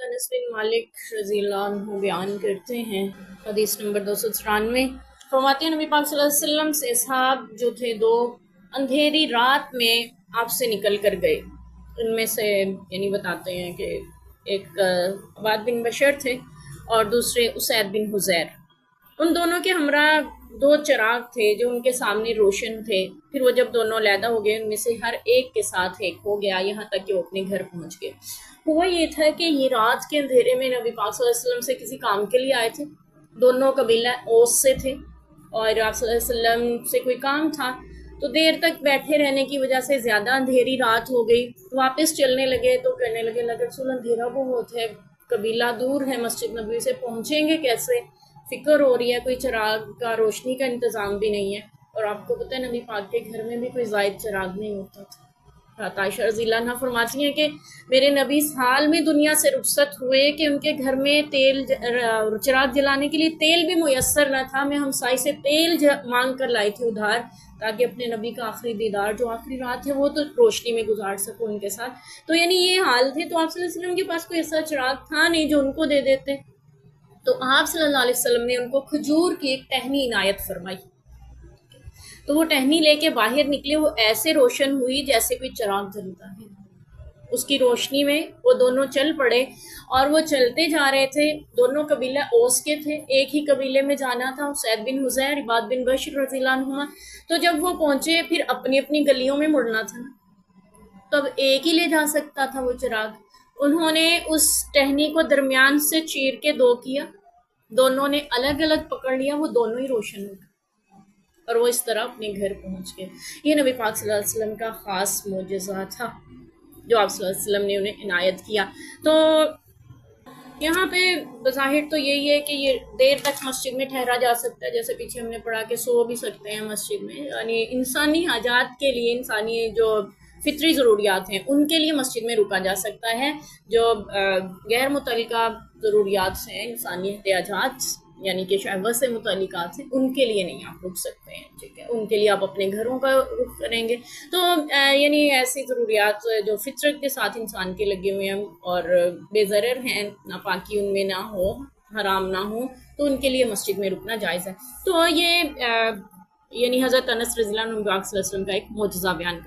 हज़रत अनस बिन मालिक रज़ी अल्लाह अन्हु बयान करते हैं, हदीस नंबर 294, फरमाते हैं नबी पाक सल्लल्लाहु अलैहि वसल्लम से असहाब जो थे दो अंधेरी रात में आपसे निकल कर गए। उनमें से यानी बताते हैं कि एक अबाद बिन बशर थे और दूसरे उसैद बिन हुज़ैर। उन दोनों के हमरा दो चिराग थे जो उनके सामने रोशन थे। फिर वो जब दोनों अलहदा हो गए उनमें से हर एक के साथ एक हो गया, यहाँ तक कि वो अपने घर पहुंच गए। हुआ ये था कि ये रात के अंधेरे में नबी पाक सल्लल्लाहु अलैहि वसल्लम से किसी काम के लिए आए थे। दोनों कबीला ओस से थे और आप सल्लल्लाहु अलैहि वसल्लम से कोई काम था, तो देर तक बैठे रहने की वजह से ज़्यादा अंधेरी रात हो गई। वापस चलने लगे तो कहने लगे रसूल अंधेरा बहुत है, कबीला दूर है, मस्जिद नबी से पहुँचेंगे कैसे, फिक्र हो रही है, कोई चिराग का रोशनी का इंतज़ाम भी नहीं है। और आपको पता है नबी पाक के घर में भी कोई ज़ायद चिराग नहीं होता था। आयशा रज़ी अल्लाह अन्हा फरमाती हैं कि मेरे नबी इस हाल में दुनिया से रुखसत हुए कि उनके घर में तेल चिराग जलाने के लिए तेल भी मुयस्सर न था। मैं हमसाई से तेल मांग कर लाई थी उधार, ताकि अपने नबी का आखिरी दीदार जो आखिरी रात है वो तो रोशनी में गुजार सकूँ उनके साथ। तो यानी ये हाल थे। तो आप सल्लल्लाहु अलैहि वसल्लम के पास कोई ऐसा चिराग था नहीं जो उनको दे देते। तो आप सल्लल्लाहु अलैहि वसल्लम ने उनको खजूर की एक टहनी इनायत फरमाई। तो वो टहनी लेके बाहर निकले, वो ऐसे रोशन हुई जैसे कोई चिराग जलता है। उसकी रोशनी में वो दोनों चल पड़े और वो चलते जा रहे थे। दोनों कबीला ओस के थे, एक ही कबीले में जाना था, उसैद बिन हुज़ैर, इबाद बिन बशर रज़ी अल्लाह अन्हुमा। तो जब वो पहुंचे फिर अपनी अपनी गलियों में मुड़ना था ना, तब एक ही ले जा सकता था वो चिराग। उन्होंने उस टहनी को दरमियान से चीर के दो किया, दोनों ने अलग अलग पकड़ लिया, वो दोनों ही रोशन हो गए और वो इस तरह अपने घर पहुंच गए। ये नबी पाक सल्लल्लाहु अलैहि वसल्लम का ख़ास मोजज़ा था जो आप सल्लल्लाहु अलैहि वसल्लम ने उन्हें इनायत किया। तो यहाँ पे बज़ाहिर तो यही है कि ये देर तक मस्जिद में ठहरा जा सकता है, जैसे पीछे हमने पढ़ा कि सो भी सकते हैं मस्जिद में। यानी इंसानी हाजात के लिए, इंसानी जो फितरी ज़रूरियात हैं उनके लिए मस्जिद में रुका जा सकता है। जो गैर मुतल्लिका ज़रूरियात हैं, इंसानी एहतियाजात यानी कि शहवत से मुतल्लिकात हैं, उनके लिए नहीं आप रुक सकते हैं, ठीक है। उनके लिए आप अपने घरों का रुख करेंगे। तो यानी ऐसी ज़रूरियात जो फितरत के साथ इंसान के लगे हुए हैं और बेज़रर हैं, नापाकी उनमें ना हो, हराम ना हो, तो उनके लिए मस्जिद में रुकना जायज़ है। तो ये यानी हज़रत अनस रज़ी अल्लाह अन्हु का एक मोजज़ा बयान